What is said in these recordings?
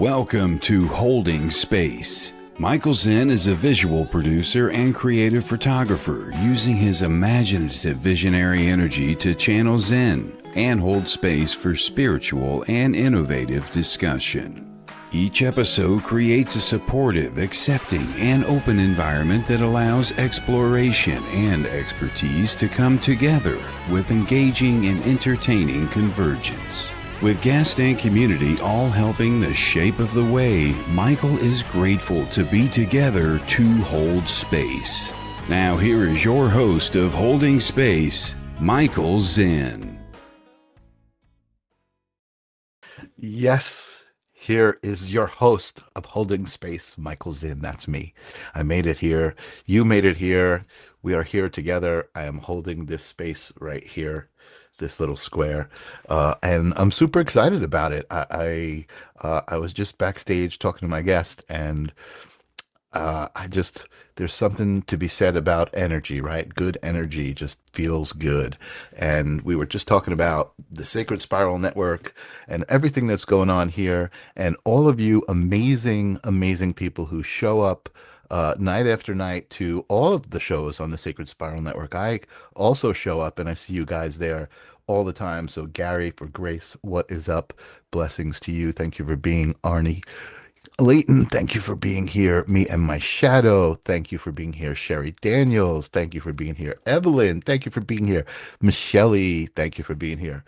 Welcome to Holding Space. Michael Zen is a visual producer and creative photographer using his imaginative visionary energy to channel Zen and hold space for spiritual and innovative discussion. Each episode creates a supportive, accepting, and open environment that allows exploration and expertise to come together with engaging and entertaining convergence. With guest and community all helping the shape of the way, Michael is grateful to be together to hold space. Now here is your host of Holding Space, Michael Zen. Yes, here is your host of Holding Space, Michael Zen. That's me. I made it here. You made it here. We are here together. I am holding this space right here, this little square, and I'm super excited about it. I was just backstage talking to my guest, and there's something to be said about energy, right? Good energy just feels good. And we were just talking about the Sacred Spiral Network and everything that's going on here, and all of you amazing, amazing people who show up night after night to all of the shows on the Sacred Spiral Network. I also show up and I see you guys there all the time. So Gary, for Grace, what is up? Blessings to you. Thank you for being Arnie. Leighton, thank you for being here. Me and my shadow, thank you for being here. Sherry Daniels, thank you for being here. Evelyn, thank you for being here. Michelle, thank you for being here.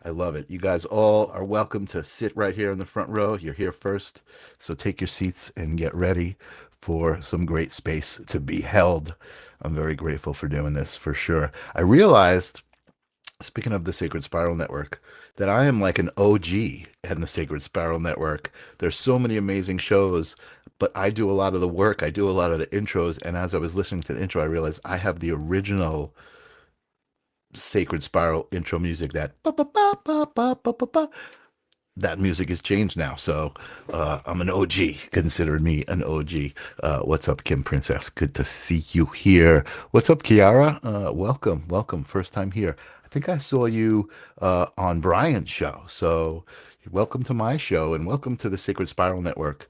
I love it. You guys all are welcome to sit right here in the front row. You're here first, so take your seats and get ready for some great space to be held. I'm very grateful for doing this, for sure. I realized, speaking of the Sacred Spiral Network, that I am like an OG in the Sacred Spiral Network. There's so many amazing shows, but I do a lot of the work. I do a lot of the intros, and as I was listening to the intro, I realized I have the original Sacred Spiral intro music, that ba, ba, ba, ba, ba, ba, ba, ba. That music has changed now, so I'm an OG. Consider me an OG. What's up, Kim Princess? Good to see you here. What's up, Kiara? Welcome. First time here. I think I saw you on Brian's show, so welcome to my show and welcome to the Sacred Spiral Network.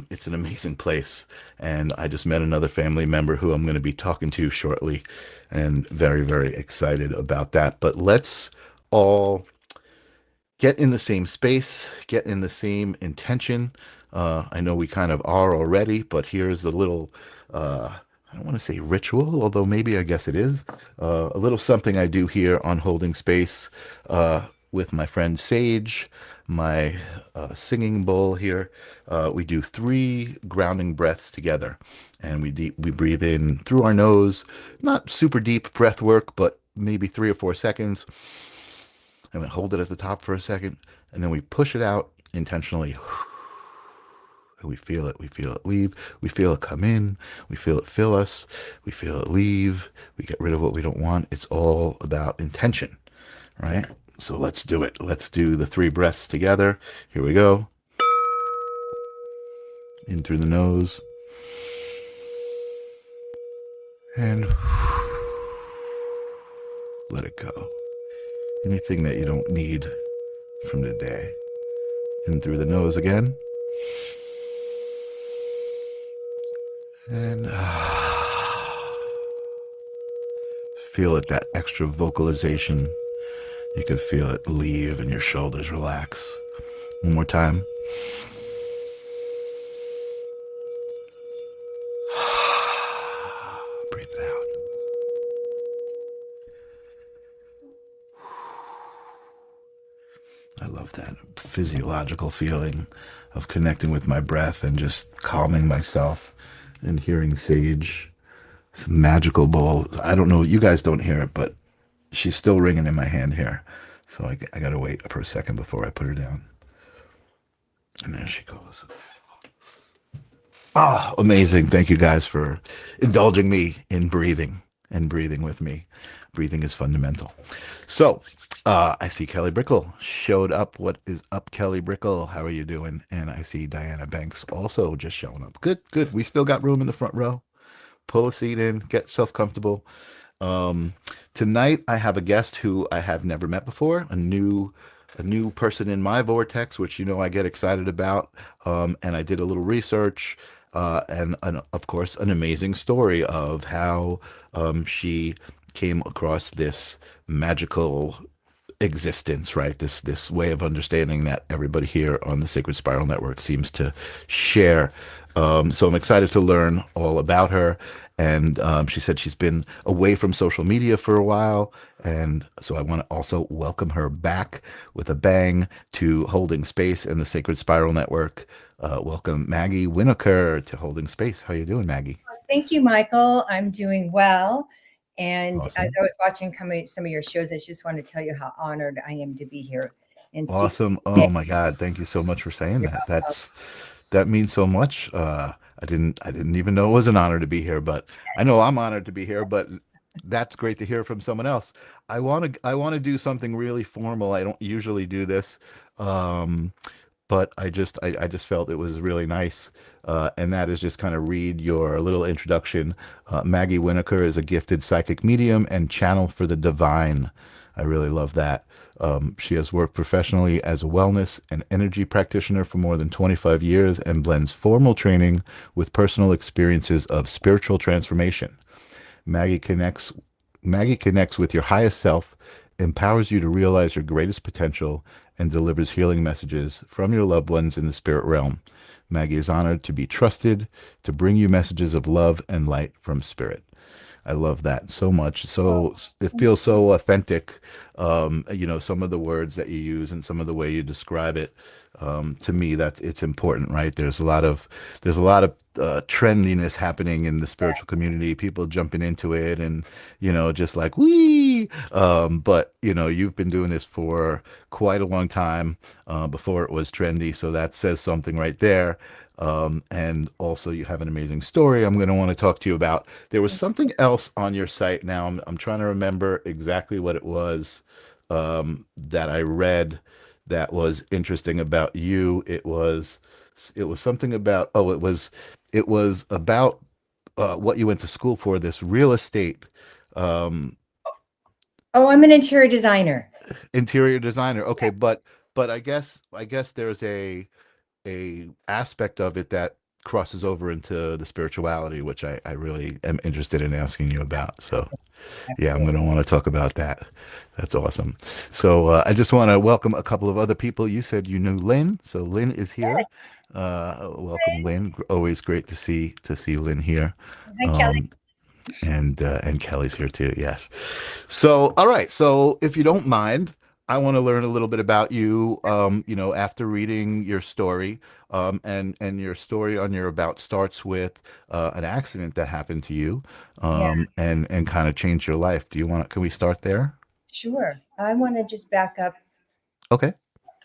It's an amazing place, and I just met another family member who I'm going to be talking to shortly, and very, very excited about that. But let's all get in the same space, get in the same intention. I know we kind of are already, but here's a little, I don't want to say ritual, although maybe I guess it is, a little something I do here on Holding Space with my friend Sage, my singing bowl here. We do 3 grounding breaths together, and we breathe in through our nose, not super deep breath work, but maybe 3 or 4 seconds. And then hold it at the top for a second, and then we push it out intentionally. And we feel it leave. We feel it come in. We feel it fill us. We feel it leave. We get rid of what we don't want. It's all about intention, right? So let's do it. Let's do the 3 breaths together. Here we go. In through the nose. And let it go. Anything that you don't need from the day. In through the nose again. And feel it, that extra vocalization. You can feel it leave and your shoulders relax. One more time. Breathe it out. I love that physiological feeling of connecting with my breath and just calming myself and hearing Sage. It's a magical bowl. I don't know, you guys don't hear it, but she's still ringing in my hand here. So I got to wait for a second before I put her down. And there she goes. Oh, amazing. Thank you guys for indulging me in breathing and breathing with me. Breathing is fundamental. So I see Kelly Brickle showed up. What is up, Kelly Brickle? How are you doing? And I see Diana Banks also just showing up. Good. We still got room in the front row. Pull a seat in, get yourself comfortable. Tonight I have a guest who I have never met before, a new a new person in my vortex, which I get excited about. And I did a little research, and of course, an amazing story of how she came across this magical existence, right? This way of understanding that everybody here on the Sacred Spiral Network seems to share. So I'm excited to learn all about her. And she said she's been away from social media for a while. And so I want to also welcome her back with a bang to Holding Space and the Sacred Spiral Network. Welcome, Maggie Winokur, to Holding Space. How you doing, Maggie? Thank you, Michael. I'm doing well. And Awesome. as I was watching some of your shows, I just want to tell you how honored I am to be here and speak. Awesome. Oh my God. Thank you so much for saying that. That means so much. I didn't even know it was an honor to be here, but I know I'm honored to be here, but that's great to hear from someone else. I want to do something really formal. I don't usually do this. Um, but I just felt it was really nice, and that is just kind of read your little introduction. Maggie Winokur is a gifted psychic medium and channel for the divine. I really love that. She has worked professionally as a wellness and energy practitioner for more than 25 years and blends formal training with personal experiences of spiritual transformation. Maggie connects Maggie connects with your highest self, empowers you to realize your greatest potential, and delivers healing messages from your loved ones in the spirit realm. Maggie is honored to be trusted to bring you messages of love and light from spirit. I love that so much. So it feels so authentic. Some of the words that you use and some of the way you describe it. To me, that it's important, right? There's a lot of trendiness happening in the spiritual community. People jumping into it, and just like wee. But you've been doing this for quite a long time, before it was trendy. So that says something right there. And also you have an amazing story I'm going to want to talk to you about. There was something else on your site. Now I'm trying to remember exactly what it was, that I read that was interesting about you. It was something about, it was about what you went to school for, this real estate, um, Oh, I'm an interior designer. interior designer. Okay, but I guess there's a aspect of it that crosses over into the spirituality, which I really am interested in asking you about. So yeah, I'm going to want to talk about that. That's awesome. So I just want to welcome a couple of other people. You said you knew Lynn, so Lynn is here. Welcome, Lynn. Always great to see Lynn here. Hi, Kelly. Um, and Kelly's here too. Yes. So, all right. So, if you don't mind, I want to learn a little bit about you. After reading your story, and your story on your about starts with an accident that happened to you, Yeah, and kind of changed your life. Do you want? Can we start there? sure. I want to just back up Okay.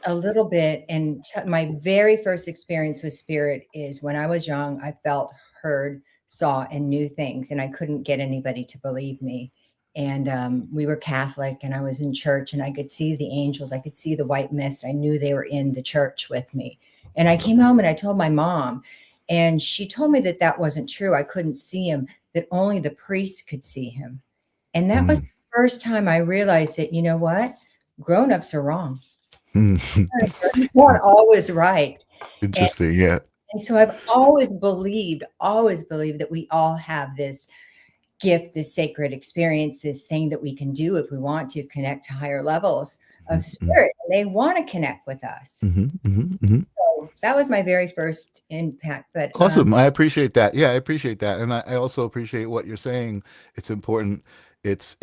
a little bit. And my very first experience with spirit is when I was young. I felt, heard, saw, and knew things, and I couldn't get anybody to believe me. And we were Catholic, and I was in church, and I could see the angels. I could see the white mist. I knew they were in the church with me. And I came home and I told my mom, and she told me that that wasn't true. I couldn't see him, that only the priest could see him. And that was Mm. the first time I realized that, you know what? Grown-ups are wrong. People aren't always right. And, Interesting. Yeah. and so I've always believed that we all have this gift, this sacred experience, this thing that we can do if we want to connect to higher levels of spirit. And they want to connect with us. Hmm. Hmm. Hmm. So that was my very first impact. But Awesome. I appreciate that. Yeah, I appreciate that. And I also appreciate what you're saying. It's important. It's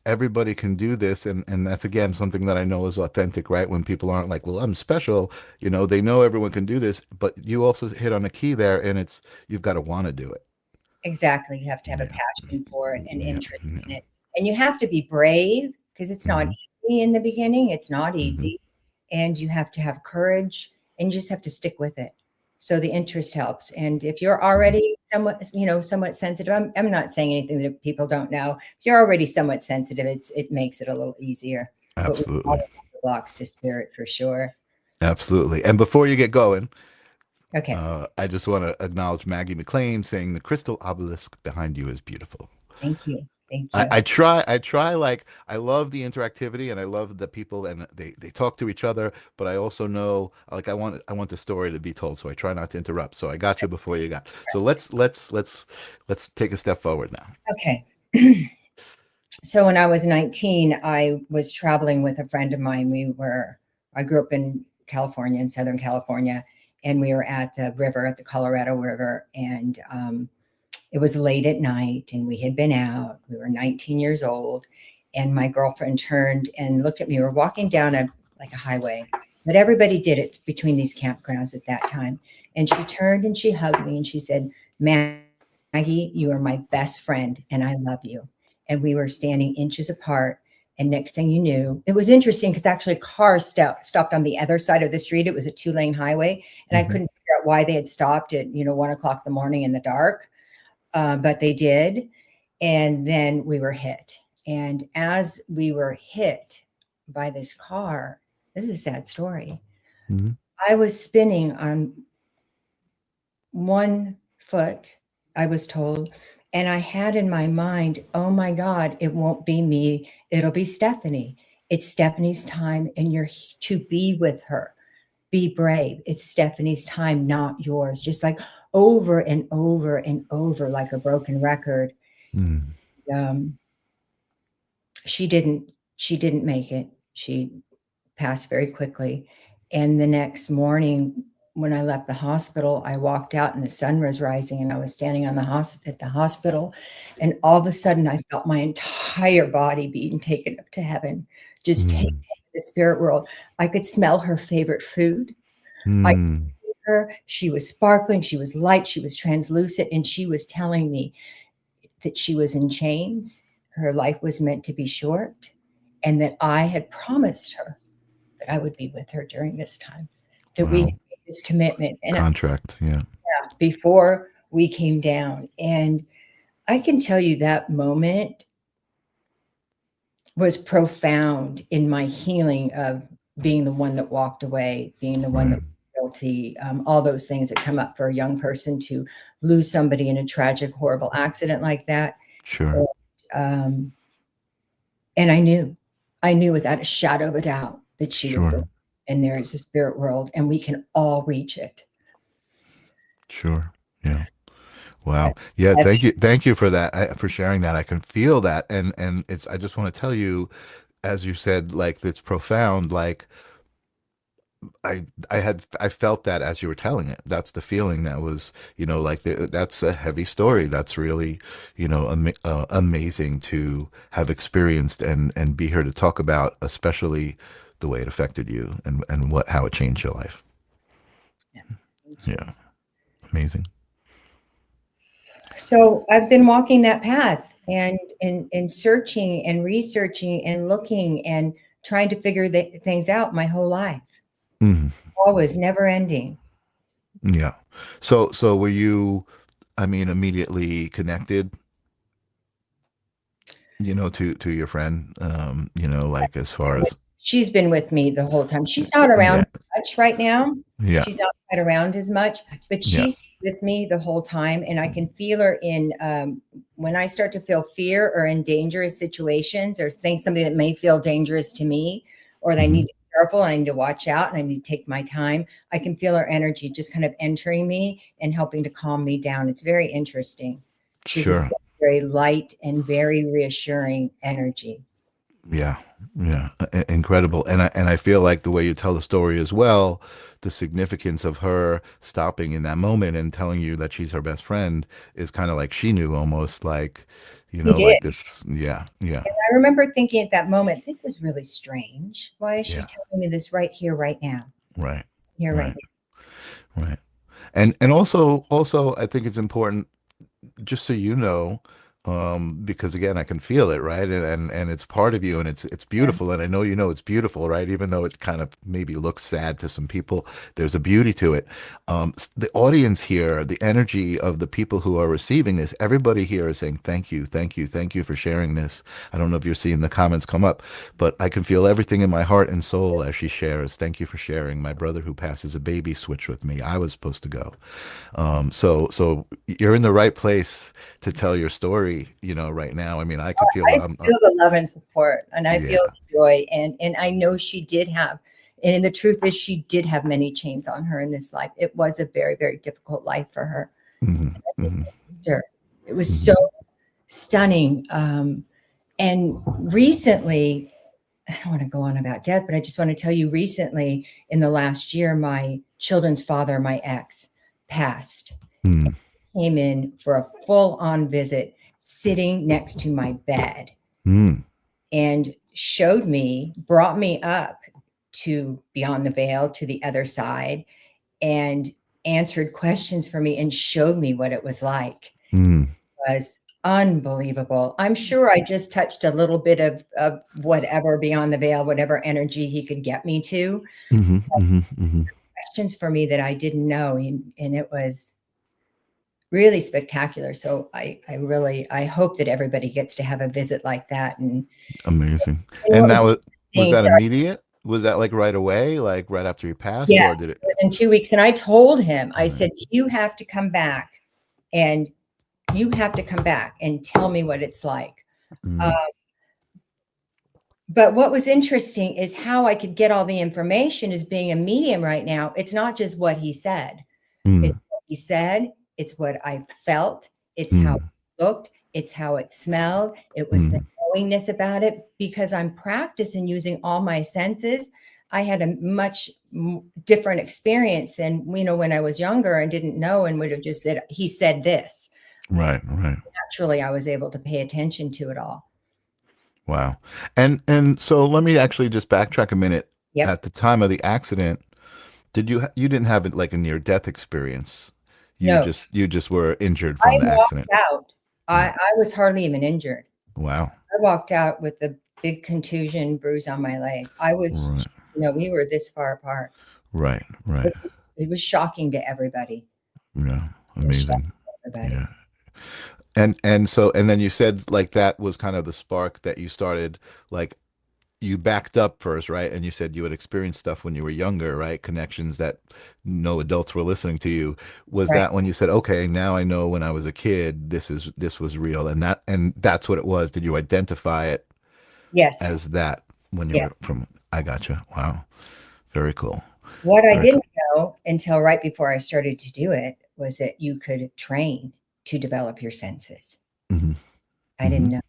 everybody can do this. And that's again something that I know is authentic, right? When people aren't like, well, I'm special, they know everyone can do this, but you also hit on a key there, and it's you've got to want to do it. exactly, you have to have a Yeah. passion for it and Yeah. interest in Yeah. it. And you have to be brave, because it's not Hmm. easy in the beginning. It's not Hmm. easy. And you have to have courage, and you just have to stick with it. So the interest helps. And if you're Hmm. already somewhat sensitive, I'm not saying anything that people don't know. If you're already somewhat sensitive, it makes it a little easier. But we all Absolutely. have the blocks to spirit for sure. Absolutely. And before you get going, Okay. I just want to acknowledge Maggie McLean saying the crystal obelisk behind you is beautiful. Thank you. Thank I, you. I try I try like I love the interactivity and I love the people and they talk to each other, but I also know like I want the story to be told, so I try not to interrupt. So I got you before you got. So let's take a step forward now. Okay. So when I was 19, I was traveling with a friend of mine. I grew up in California, in Southern California, and we were at the river, at the Colorado River. And it was late at night and we had been out. We were 19 years old. And my girlfriend turned and looked at me. We were walking down like a highway, but everybody did it between these campgrounds at that time. And she turned and she hugged me and she said, Maggie, you are my best friend and I love you. And we were standing inches apart. And next thing you knew, it was interesting because actually cars stopped on the other side of the street. It was a 2-lane highway. And I couldn't figure out why they had stopped at, 1 o'clock in the morning in the dark. But they did. And then we were hit. And as we were hit by this car, this is a sad story. Mhm. I was spinning on one foot, I was told. And I had in my mind, oh my God, it won't be me. It'll be Stephanie. It's Stephanie's time and you're to be with her. Be brave. It's Stephanie's time, not yours. Just like over and over and over, like a broken record. Mm. She didn't make it. She passed very quickly. And the next morning, when I left the hospital, I walked out and the sun was rising and I was standing at the hospital. And all of a sudden I felt my entire body being taken up to heaven, just taken to the spirit world. I could smell her favorite food. I could see her. She was sparkling. She was light. She was translucent. And she was telling me that she was in chains. Her life was meant to be short. And that I had promised her that I would be with her during this time, that we had made this commitment and Contract, yeah. before we came down. And I can tell you that moment was profound in my healing of being the one that walked away, being the one that was guilty, all those things that come up for a young person to lose somebody in a tragic, horrible accident like that. Sure. And I knew without a shadow of a doubt that she was with, and there is a spirit world and we can all reach it. Sure. Yeah. Wow. Yeah. Thank you. Thank you for that, for sharing that. I can feel that. And I just want to tell you, as you said, like, it's profound. Like, I felt that as you were telling it. That's the feeling that was, like that's a heavy story. That's really, amazing to have experienced and be here to talk about, especially the way it affected you and how it changed your life. Yeah. Amazing. So I've been walking that path and searching and researching and looking and trying to figure things out my whole life. Always, never ending. Yeah. So were you, immediately connected, to your friend, like as far as. She's been with me the whole time. She's not around much right now. Yeah. She's not quite around as much, but she's with me the whole time. And I can feel her in, when I start to feel fear or in dangerous situations or think something that may feel dangerous to me, or that I need to be careful and I need to watch out and I need to take my time. I can feel her energy just kind of entering me and helping to calm me down. It's very interesting. She's a very light and very reassuring energy. Yeah. Yeah. Incredible. And I feel like the way you tell the story as well, the significance of her stopping in that moment and telling you that she's her best friend is kind of like she knew, almost like, like this. Yeah. Yeah. And I remember thinking at that moment, this is really strange. Why is she telling me this right here, right now? Right. Here, right now. Right. And also I think it's important, just so you know, because again, I can feel it, right? And it's part of you, and it's beautiful. And I know it's beautiful, right? Even though it kind of maybe looks sad to some people, there's a beauty to it. The audience here, the energy of the people who are receiving this, everybody here is saying, thank you, thank you, thank you for sharing this. I don't know if you're seeing the comments come up, but I can feel everything in my heart and soul as she shares. Thank you for sharing. My brother who passes a baby switched with me. I was supposed to go. So you're in the right place to tell your story. carry, right now. I mean, I could feel I it. feel the love and support, and I Yeah. feel the joy, and I know she did have, and the truth is she did have many chains on her in this life. It was a very, very difficult life for her. Hmm. And I just Hmm. loved her. It was Hmm. so stunning. And recently, I don't want to go on about death, but I just want to tell you recently, in the last year, my children's father, my ex, passed. Hmm. Came in for a full-on visit, sitting next to my bed, Hmm. and brought me up to beyond the veil to the other side, and answered questions for me and showed me what it was like. Hmm. It was unbelievable. I'm sure I just touched a little bit of whatever beyond the veil, whatever energy he could get me to. Hmm. Hmm. Hmm. Questions for me that I didn't know, and it was really spectacular. So I hope that everybody gets to have a visit like that. Amazing. And And what that was was interesting, that sorry, immediate? Was that like right away, like right after you passed, yeah, or did it? it was in 2 weeks. And I told him, I Right. said, you have to come back, and you have to come back and tell me what it's like. Uh, Mm. but what was interesting is how I could get all the information as being a medium right now. It's not just what he said. It's Mm. what he said. It's what I felt. It's how Mm. it looked. It's how it smelled. It was the Mm. knowingness about it. Because I'm practicing using all my senses, I had a much different experience than, when I was younger and didn't know and would have just said, he said this. Right. Right. Naturally, I was able to pay attention to it all. Wow. And so let me actually just backtrack a minute. Yep. At the time of the accident, you didn't have it like a near death experience. You No, just were injured I from the walked accident. out. Right. I was hardly even injured. Wow. I walked out with a big contusion bruise on my leg. Right. We were this far apart. Right. Right. It was shocking to everybody. Yeah. It was shocking Amazing. to everybody. Yeah. And then you said like that was kind of the spark that you started, like you backed up first, right? And you said you had experienced stuff when you were younger, right? Connections that no adults were listening to you. Was Right. that when you said, okay, now I know when I was a kid, this was real, and that's what it was? Did you identify it Yes. as that when you Yeah. were from? I gotcha. Wow, very cool. What I Very cool. didn't know until right before I started to do it was that you could train to develop your senses. Hmm. I Hmm. didn't know.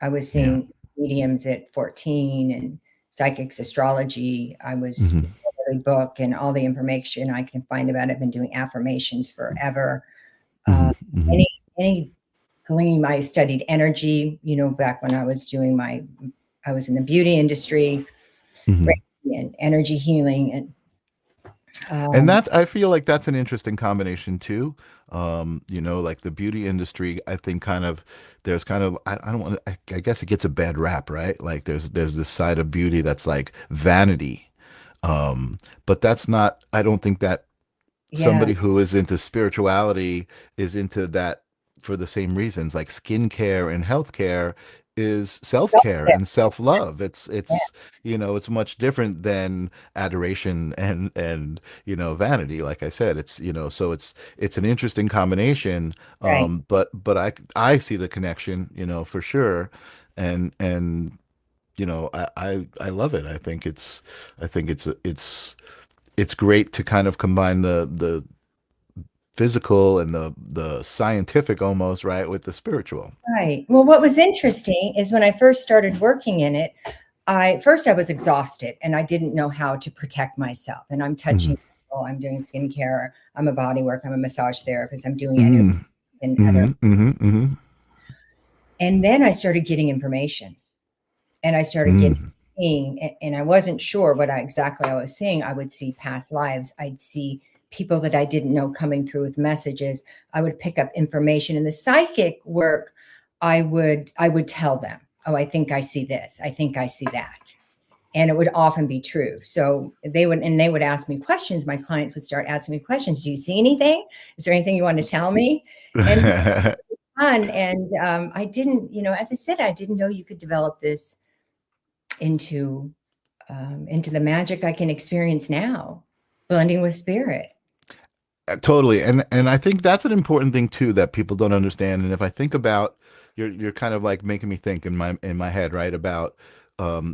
I was Yeah. seeing mediums at 14 and psychics, astrology. I was Hmm. every book and all the information I can find about it. I've been doing affirmations forever. Hmm. Uh, Hmm. any gleam. I studied energy, back when I was I was in the beauty industry, Hmm. Reiki and energy healing. And And um, that I feel like that's an interesting combination too. Like the beauty industry, I think kind of there's kind of I don't want I guess it gets a bad rap, right? Like there's this side of beauty that's like vanity. But that's not, I don't think that yeah, somebody who is into spirituality is into that for the same reasons. Like skincare and healthcare is self-care and self-love. yeah, It's much different than adoration and vanity. Like I said, so it's an interesting combination. right. But I see the connection, for sure. And I love it. I think it's great to kind of combine the physical and the scientific almost, right, with the spiritual. Right. Well, what was interesting is when I first started working in it, first I was exhausted and I didn't know how to protect myself. And I'm touching Hmm. people, I'm doing skincare, I'm a body work, I'm a massage therapist, I'm doing energy Hmm. and other. Hmm. Hmm. Hmm. And then I started getting information, and I started getting Hmm. seeing, and I wasn't sure what exactly I was seeing. I would see past lives. I'd see people that I didn't know coming through with messages. I would pick up information in the psychic work. I would tell them, oh, I think I see this. I think I see that. And it would often be true. So they would ask me questions. My clients would start asking me questions. Do you see anything? Is there anything you want to tell me? And fun. And I didn't, as I said, I didn't know you could develop this into into the magic I can experience now, blending with spirit. Totally. And I think that's an important thing too that people don't understand. And if I think about, you're kind of like making me think in my head, right, about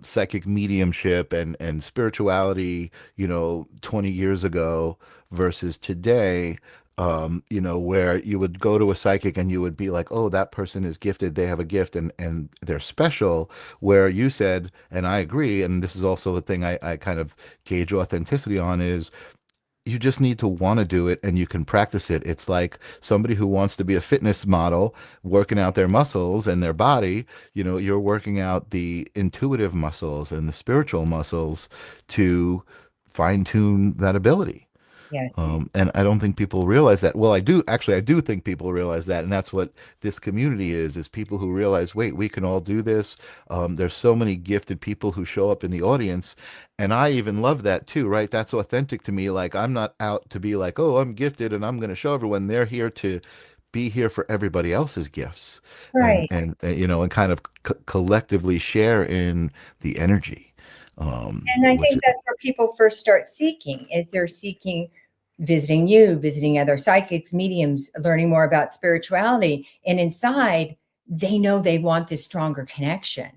psychic mediumship and spirituality, 20 years ago versus today. Where you would go to a psychic and you would be like, oh, that person is gifted, they have a gift and they're special. Where you said, and I agree, and this is also a thing I kind of gauge authenticity on, is you just need to want to do it and you can practice it. It's like somebody who wants to be a fitness model working out their muscles and their body, you're working out the intuitive muscles and the spiritual muscles to fine tune that ability. Yes. And I don't think people realize that. Well, I do think people realize that. And that's what this community is people who realize, wait, we can all do this. There's so many gifted people who show up in the audience. And I even love that too, right? That's authentic to me. Like, I'm not out to be like, oh, I'm gifted and I'm going to show everyone. They're here to be here for everybody else's gifts Right. and kind of collectively share in the energy. And I Which, think that's where people first start seeking, is they're seeking visiting you, visiting other psychics, mediums, learning more about spirituality. And inside, they know they want this stronger connection.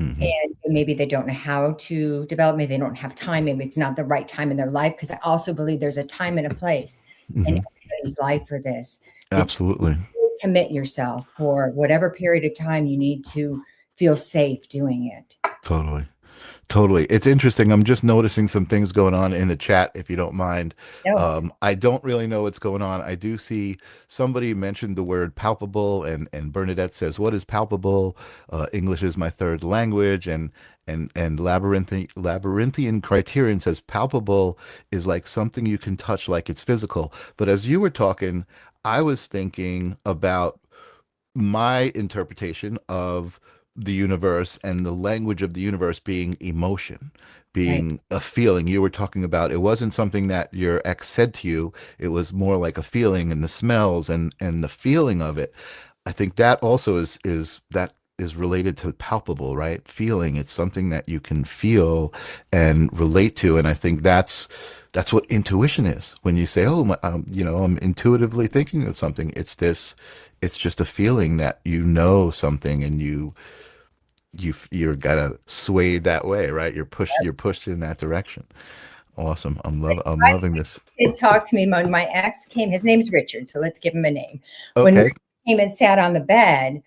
mhm, And maybe they don't know how to develop, maybe they don't have time, maybe it's not the right time in their life. Because I also believe there's a time and a place in mhm, everybody's life for this. That absolutely. you commit yourself for whatever period of time you need to feel safe doing it. Totally. Totally. It's interesting. I'm just noticing some things going on in the chat, if you don't mind. No, I don't really know what's going on. I do see somebody mentioned the word palpable, and Bernadette says, "What is palpable? English is my third language." And labyrinthian criterion says palpable is like something you can touch, like it's physical. But as you were talking, I was thinking about my interpretation of the universe and the language of the universe being emotion, right. being a feeling. You were talking about it wasn't something that your ex said to you, it was more like a feeling, and the smells and the feeling of it. I think that also is related to palpable, right? Feeling. It's something that you can feel and relate to. And I think that's what intuition is. When you say, "Oh, I'm intuitively thinking of something," it's this. It's just a feeling that something, and you're kind of swayed that way, right? You're pushed in that direction. Awesome. I'm loving this. It talked to me when my ex came. His name's Richard, so let's give him a name. When Okay. Richard came and sat on the bed,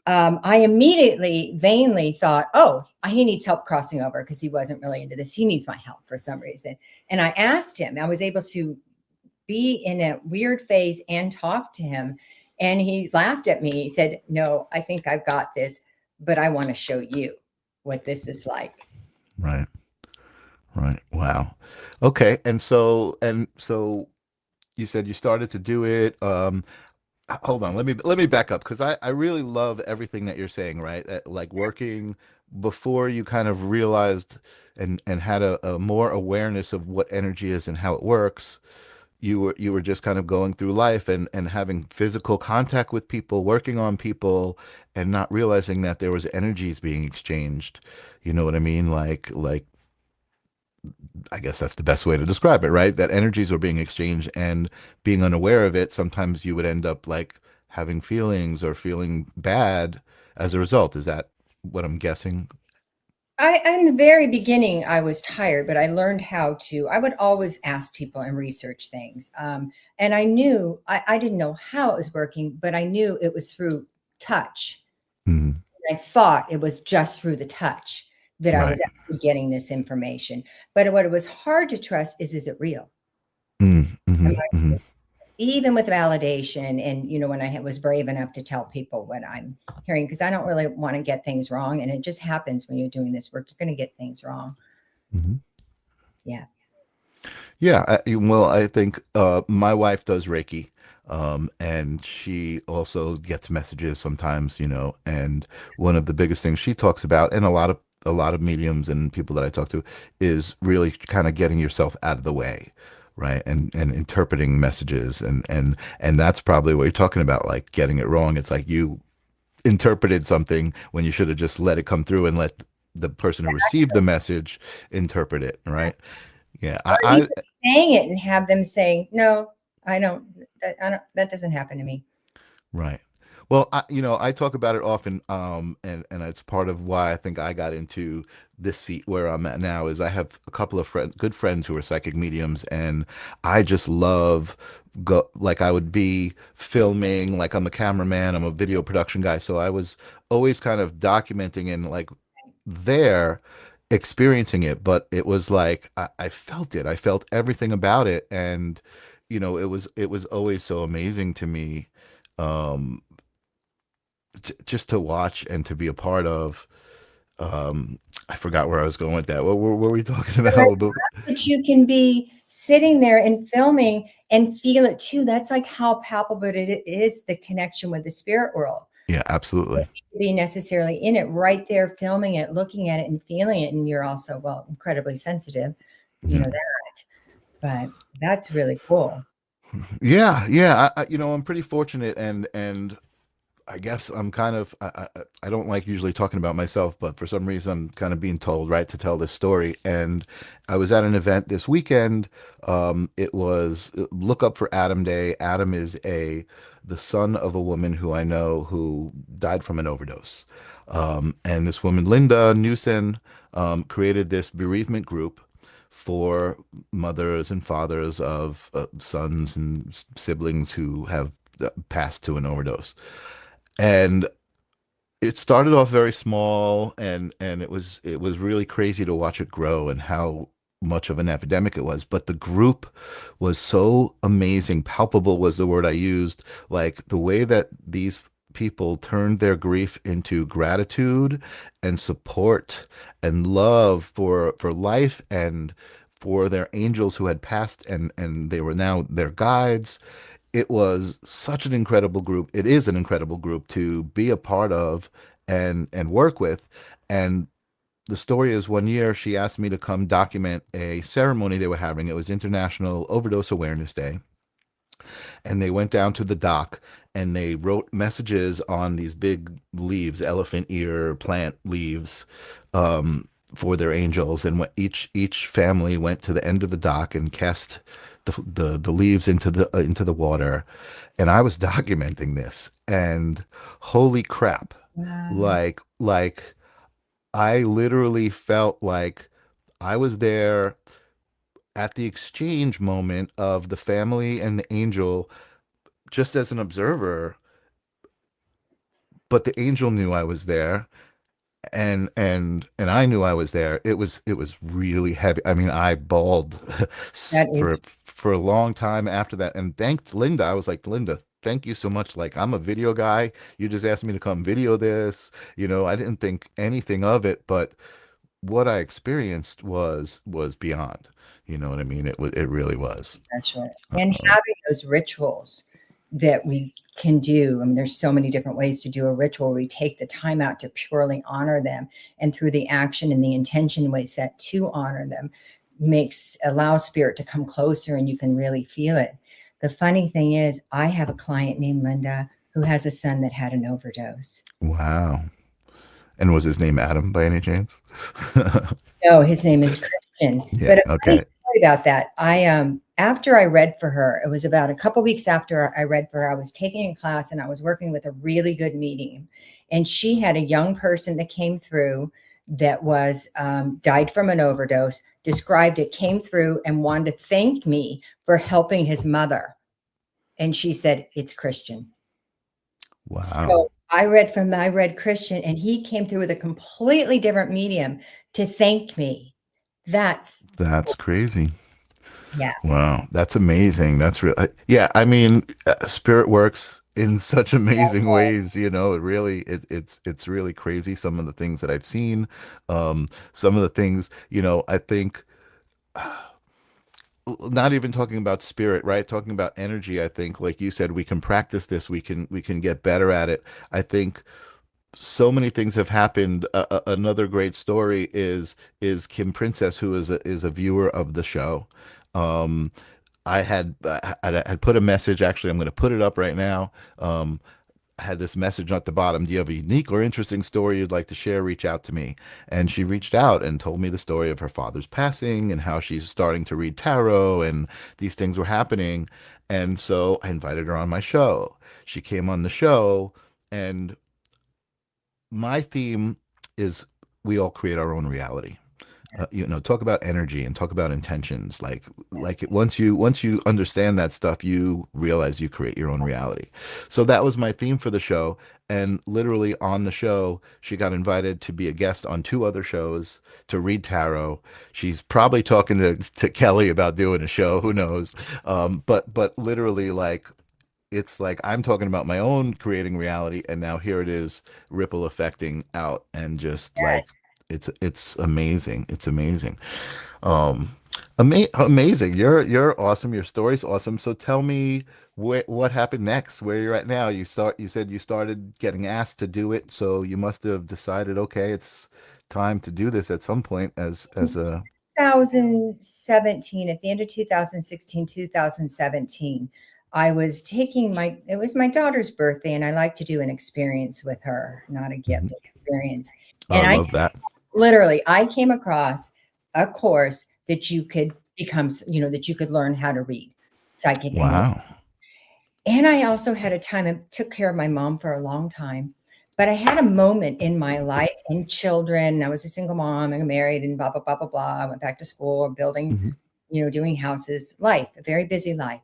I immediately vainly thought, oh, he needs help crossing over because he wasn't really into this. He needs my help for some reason. And I asked him, I was able to be in a weird phase and talk to him. And he laughed at me. He said, no, I think I've got this, but I want to show you what this is like. Right. Right. Wow. Okay. And so you said you started to do it. Hold on. Let me back up, because I really love everything that you're saying, right? Like working before you kind of realized and had a more awareness of what energy is and how it works. You were just kind of going through life and having physical contact with people, working on people, and not realizing that there was energies being exchanged. You know what I mean? Like I guess that's the best way to describe it, right? That energies were being exchanged, and being unaware of it, sometimes you would end up like having feelings or feeling bad as a result. Is that what I'm guessing? In the very beginning, I was tired, but I learned how to. I would always ask people and research things. And I knew, I didn't know how it was working, but I knew it was through touch. Mhm. I thought it was just through the touch that I was Right. actually getting this information. But what it was hard to trust is it real? Am Mm-hmm. I, even with validation, and when I was brave enough to tell people what I'm hearing, because I don't really want to get things wrong, and it just happens when you're doing this work, you're going to get things wrong. Hmm. Yeah. Yeah, well, I think my wife does Reiki, and she also gets messages sometimes, and one of the biggest things she talks about, and a lot of mediums and people that I talk to, is really kind of getting yourself out of the way, right? And interpreting messages, and that's probably what you're talking about, like getting it wrong. It's like you interpreted something when you should have just let it come through and let the person who received the message interpret it, right? Yeah, Or even saying it and have them saying, no, I don't, that doesn't happen to me. right. Well, I talk about it often, and it's part of why I think I got into this seat where I'm at now. Is I have a couple of good friends who are psychic mediums, and I just love go like I would be filming, like I'm a cameraman, I'm a video production guy, so I was always kind of documenting and like there experiencing it, but it was like I felt it, I felt everything about it, and it was always so amazing to me. Um, just to watch and to be a part of. I forgot where I was going with that. What were we talking about? But you can be sitting there and filming and feel it too. That's like how palpable it is, the connection with the spirit world. Yeah, absolutely. Be necessarily in it, right there, filming it, looking at it, and feeling it. And you're also, well, incredibly sensitive, you know that. But that's really cool. Yeah, yeah. I'm pretty fortunate, and I guess I'm kind of I don't like usually talking about myself, but for some reason I'm kind of being told, right, to tell this story. And I was at an event this weekend. It was Look Up for Adam Day. Adam is the son of a woman who I know who died from an overdose. And this woman, Linda Newson, created this bereavement group for mothers and fathers of sons and siblings who have passed to an overdose. And it started off very small, and it was really crazy to watch it grow and how much of an epidemic it was. But the group was so amazing. Palpable was the word I used. Like the way that these people turned their grief into gratitude and support and love for life and for their angels who had passed, and they were now their guides. It was such an incredible group. It is an incredible group to be a part of and work with. And the story is, one year she asked me to come document a ceremony they were having. It was International Overdose Awareness Day. And they went down to the dock and they wrote messages on these big leaves, elephant ear plant leaves, for their angels. And each family went to the end of the dock and cast the leaves into the water. And I was documenting this, and holy crap, Wow. like I literally felt like I was there at the exchange moment of the family and the angel, just as an observer, but the angel knew I was there, and I knew I was there. It was really heavy. I mean, I bawled That for is, for a long time after that. And thanks Linda. I was like, Linda, thank you so much. Like, I'm a video guy. You just asked me to come video this. I didn't think anything of it, but what I experienced was beyond. You know what I mean? It really was. special. And having those rituals that we can do. I mean, there's so many different ways to do a ritual. We take the time out to purely honor them, and through the action and the intention we set to honor them, allows spirit to come closer, and you can really feel it. The funny thing is, I have a client named Linda who has a son that had an overdose. Wow. And was his name Adam by any chance? No, his name is Christian. Yeah. But a funny Okay. story about that. After I read for her, it was about a couple weeks after I read for her, I was taking a class and I was working with a really good medium. And she had a young person that came through that was died from an overdose, described it, came through and wanted to thank me for helping his mother. And she said, it's Christian. Wow. So I read Christian, and he came through with a completely different medium to thank me. That's, That's crazy. yeah. Wow, that's amazing. That's real. Yeah, I mean, spirit works in such amazing ways. It's really crazy. Some of the things that I've seen, some of the things, I think, not even talking about spirit, right? Talking about energy. I think, like you said, we can practice this. We can get better at it. I think so many things have happened. Another great story is Kim Princess, who is a viewer of the show. Um, I had put a message. Actually, I'm going to put it up right now. I had this message at the bottom. Do you have a unique or interesting story you'd like to share? Reach out to me. And she reached out and told me the story of her father's passing and how she's starting to read tarot, and these things were happening. And so I invited her on my show. She came on the show, And my theme is we all create our own reality. Talk about energy and talk about intentions. Once you understand that stuff, you realize you create your own reality. So that was my theme for the show. And literally on the show, she got invited to be a guest on 2 other shows to read tarot. She's probably talking to Kelly about doing a show. Who knows? But literally, like, it's like I'm talking about my own creating reality, and now here it is ripple affecting out, and just like it's amazing. It's amazing. Um, Amazing. You're awesome. Your story's awesome. So tell me what happened next, where you're at now. You said you started getting asked to do it, so you must have decided, okay, it's time to do this at some point as a 2017, at the end of 2016, 2017, I was taking it was my daughter's birthday, and I like to do an experience with her, not a gift, Mhm. experience. Oh, And I I love that. literally, I came across a course that you could that you could learn how to read psychic energy. Wow. And I also had a time, I took care of my mom for a long time, but I had a moment in my life and children. I was a single mom and married and blah, blah, blah, blah, blah. I went back to school, building, Mhm. doing houses, life, a very busy life.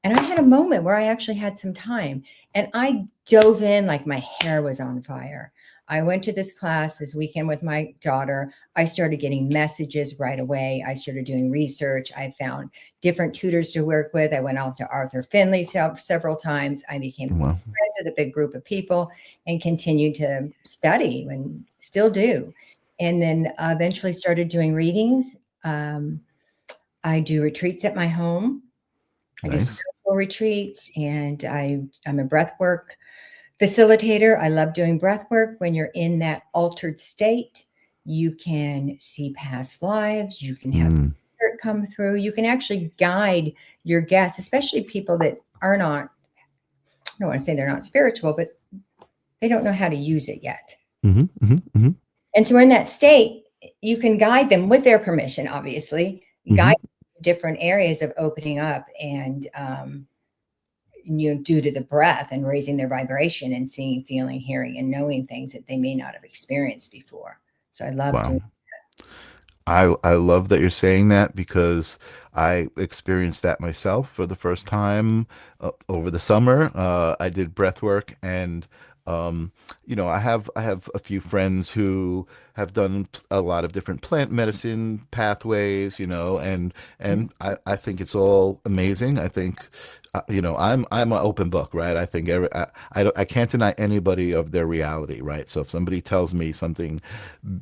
And I had a moment where I actually had some time, and I dove in like my hair was on fire. I went to this class this weekend with my daughter. I started getting messages right away. I started doing research. I found different tutors to work with. I went out to Arthur Findlay several times. I became Wow. friends with a big group of people and continued to study and still do. And then eventually started doing readings. I do retreats at my home. I do Nice. spiritual retreats, and I'm a breath work facilitator. I love doing breath work. When you're in that altered state, you can see past lives. You can have Mm. spirit come through. You can actually guide your guests, especially people that are not, I don't want to say they're not spiritual, but they don't know how to use it yet. Hmm. Hmm. Hmm. And so in that state, you can guide them with their permission, obviously, Hmm. guide different areas of opening up and due to the breath and raising their vibration and seeing, feeling, hearing, and knowing things that they may not have experienced before. So I love Wow. doing. I love that you're saying that, because I experienced that myself for the first time over the summer. I did breath work, and um, I have a few friends who have done a lot of different plant medicine pathways, and I think it's all amazing. I think I'm an open book, right? I think I can't deny anybody of their reality, right? So if somebody tells me something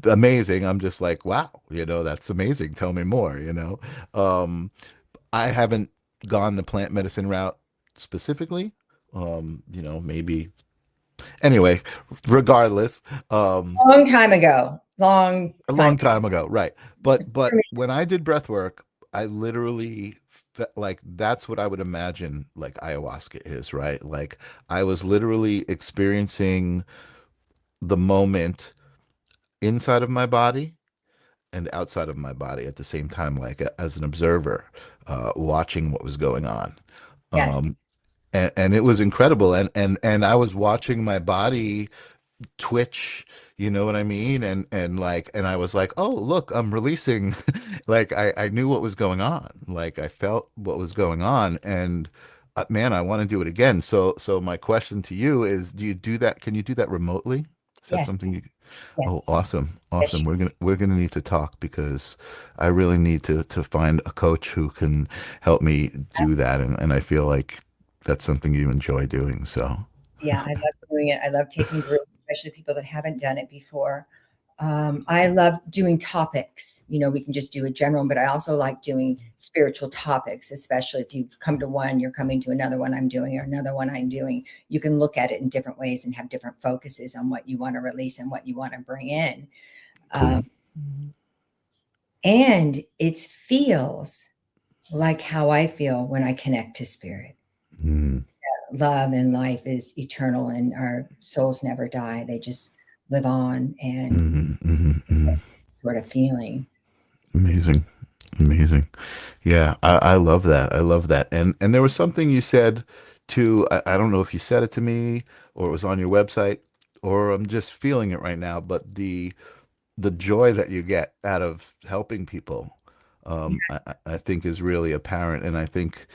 amazing, I'm just like, wow, that's amazing. Tell me more, I haven't gone the plant medicine route specifically. Maybe anyway, regardless, Long time ago, long a time. long time ago, right? But when I did breath work, I literally felt like that's what I would imagine like ayahuasca is, right? Like I was literally experiencing the moment inside of my body and outside of my body at the same time, like as an observer, watching what was going on. Yes, Um, and it was incredible. And I was watching my body twitch, you know what I mean? And I was like, oh, look, I'm releasing. Like I knew what was going on. Like I felt what was going on. And man, I want to do it again. So my question to you is, do you do that? Can you do that remotely? Is that yes, something you? Oh, yes, awesome. yes. Awesome. We're gonna need to talk, because I really need to find a coach who can help me do that. And I feel like that's something you enjoy doing. So Yeah, I love doing it. I love taking groups, especially people that haven't done it before. I love doing topics. We can just do a general, but I also like doing spiritual topics, especially if you've come to one, you're coming to another one I'm doing, or another one I'm doing. You can look at it in different ways and have different focuses on what you want to release and what you want to bring in. cool. Um, and it feels like how I feel when I connect to spirit. Mm, Love and life is eternal, and our souls never die. They just live on, and mhm, mhm, mhm. sort of feeling. Amazing. Amazing. Yeah, I love that. I love that. And there was something you said too. I don't know if you said it to me or it was on your website, or I'm just feeling it right now. But the joy that you get out of helping people, I think is really apparent. And I think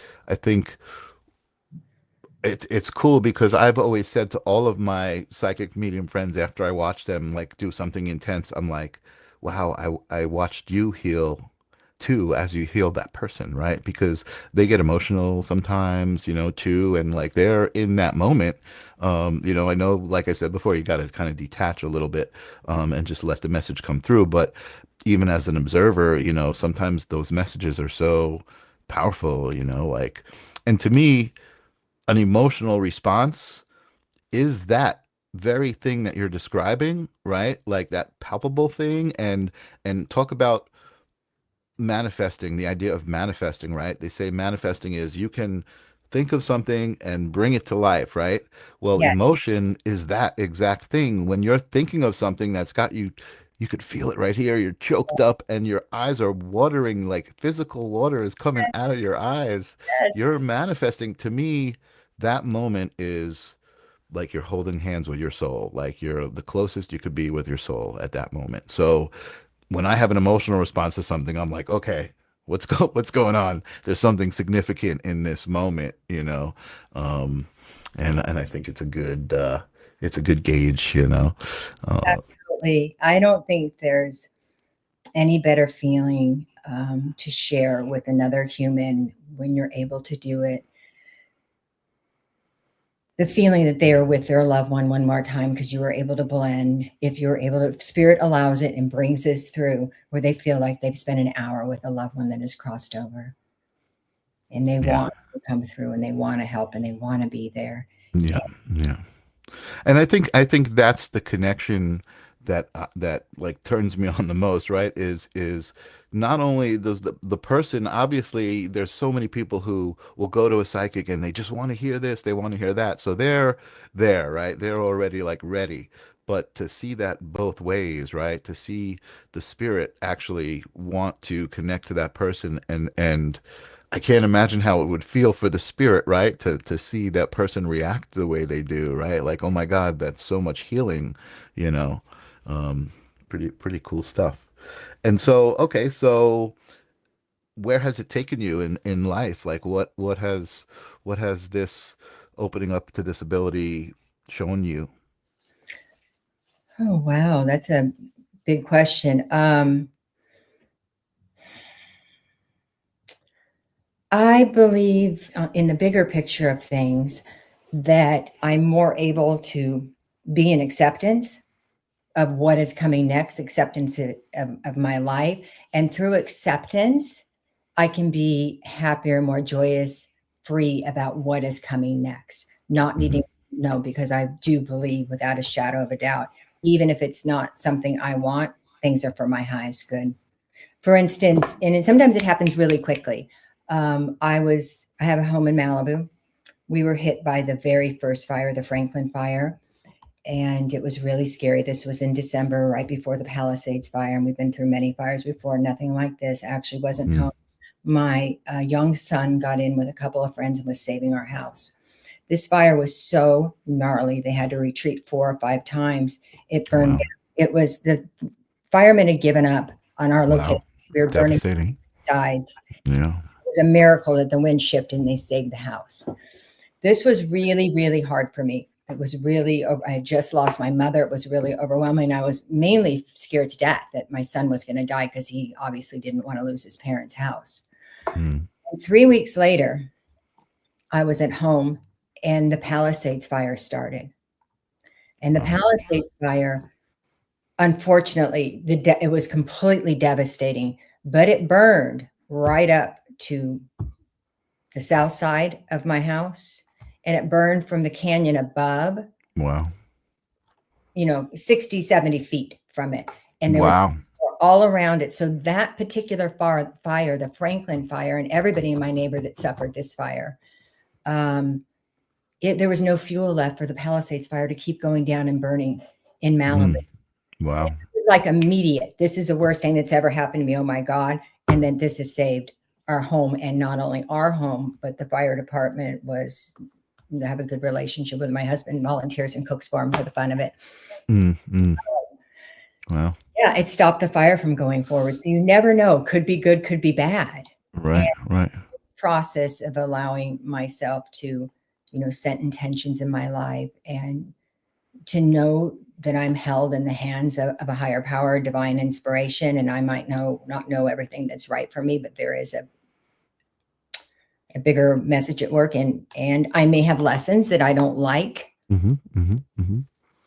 it's cool because I've always said to all of my psychic medium friends after I watch them like do something intense, I'm like, wow, I watched you heal too as you heal that person, right? Because they get emotional sometimes, too, and like they're in that moment. I know, like I said before, you got to kind of detach a little bit, and just let the message come through. But even as an observer, sometimes those messages are so powerful, like, and to me, an emotional response is that very thing that you're describing, right? Like that palpable thing. And talk about manifesting, the idea of manifesting, right? They say manifesting is you can think of something and bring it to life, right? Well, Yeah. emotion is that exact thing. When you're thinking of something that's got you, you could feel it right here. You're choked up and your eyes are watering, like physical water is coming out of your eyes. You're manifesting. To me, that moment is like you're holding hands with your soul, like you're the closest you could be with your soul at that moment. So when I have an emotional response to something, I'm like, okay, what's going on? There's something significant in this moment, um, and I think it's a good gauge, Absolutely. I don't think there's any better feeling to share with another human when you're able to do it. The feeling that they are with their loved one more time because you were able to blend, if you're able to, spirit allows it and brings this through where they feel like they've spent an hour with a loved one that has crossed over and they Yeah, want to come through and they want to help and they want to be there. yeah, yeah. And I think that's the connection that like turns me on the most, right? Is not only does the person, obviously there's so many people who will go to a psychic and they just want to hear this, they want to hear that. So they're there, right? They're already like ready. But to see that both ways, right? To see the spirit actually want to connect to that person, and I can't imagine how it would feel for the spirit, right? To see that person react the way they do, right? Like, oh my God, that's so much healing, you know. Um, pretty cool stuff. And so, okay, so where has it taken you in life? Like what has this opening up to this ability shown you? Oh, wow. That's a big question. I believe in the bigger picture of things that I'm more able to be in acceptance of what is coming next, acceptance of my life. And through acceptance, I can be happier, more joyous, free about what is coming next, not Hmm. needing to know, because I do believe without a shadow of a doubt, even if it's not something I want, things are for my highest good. For instance, sometimes it happens really quickly. I have a home in Malibu. We were hit by the very first fire, the Franklin fire, and it was really scary. This was in December, right before the Palisades fire, and we've been through many fires before. Nothing like this. Actually, wasn't Mm. home. My young son got in with a couple of friends and was saving our house. This fire was so gnarly; they had to retreat 4 or 5 times. It burned Wow. down. It was the firemen had given up on our location. Wow. We were burning Devastating. sides. Yeah. It was a miracle that the wind shifted and they saved the house. This was really, really hard for me. It was really, I had just lost my mother. It was really overwhelming. I was mainly scared to death that my son was going to die because he obviously didn't want to lose his parents' house. Mm. And 3 weeks later, I was at home and the Palisades fire started. And the Wow. Palisades fire, unfortunately, it was completely devastating, but it burned right up to the south side of my house, and it burned from the canyon above, Wow. 60, 70 feet from it. And there was Wow. all around it. So that particular fire, the Franklin fire, and everybody in my neighborhood that suffered this fire, there was no fuel left for the Palisades fire to keep going down and burning in Malibu. Mm. Wow. It was like immediate. This is the worst thing that's ever happened to me. Oh my God. And then this has saved our home. And not only our home, but the fire department was have a good relationship with my husband, volunteers and cooks for him for the fun of it. Wow. Yeah, it stopped the fire from going forward. So you never know. Could be good, could be bad. Right, right. Process of allowing myself to, set intentions in my life and to know that I'm held in the hands of a higher power, divine inspiration. And I might not know everything that's right for me, but there is a bigger message at work. And I may have lessons that I don't like. And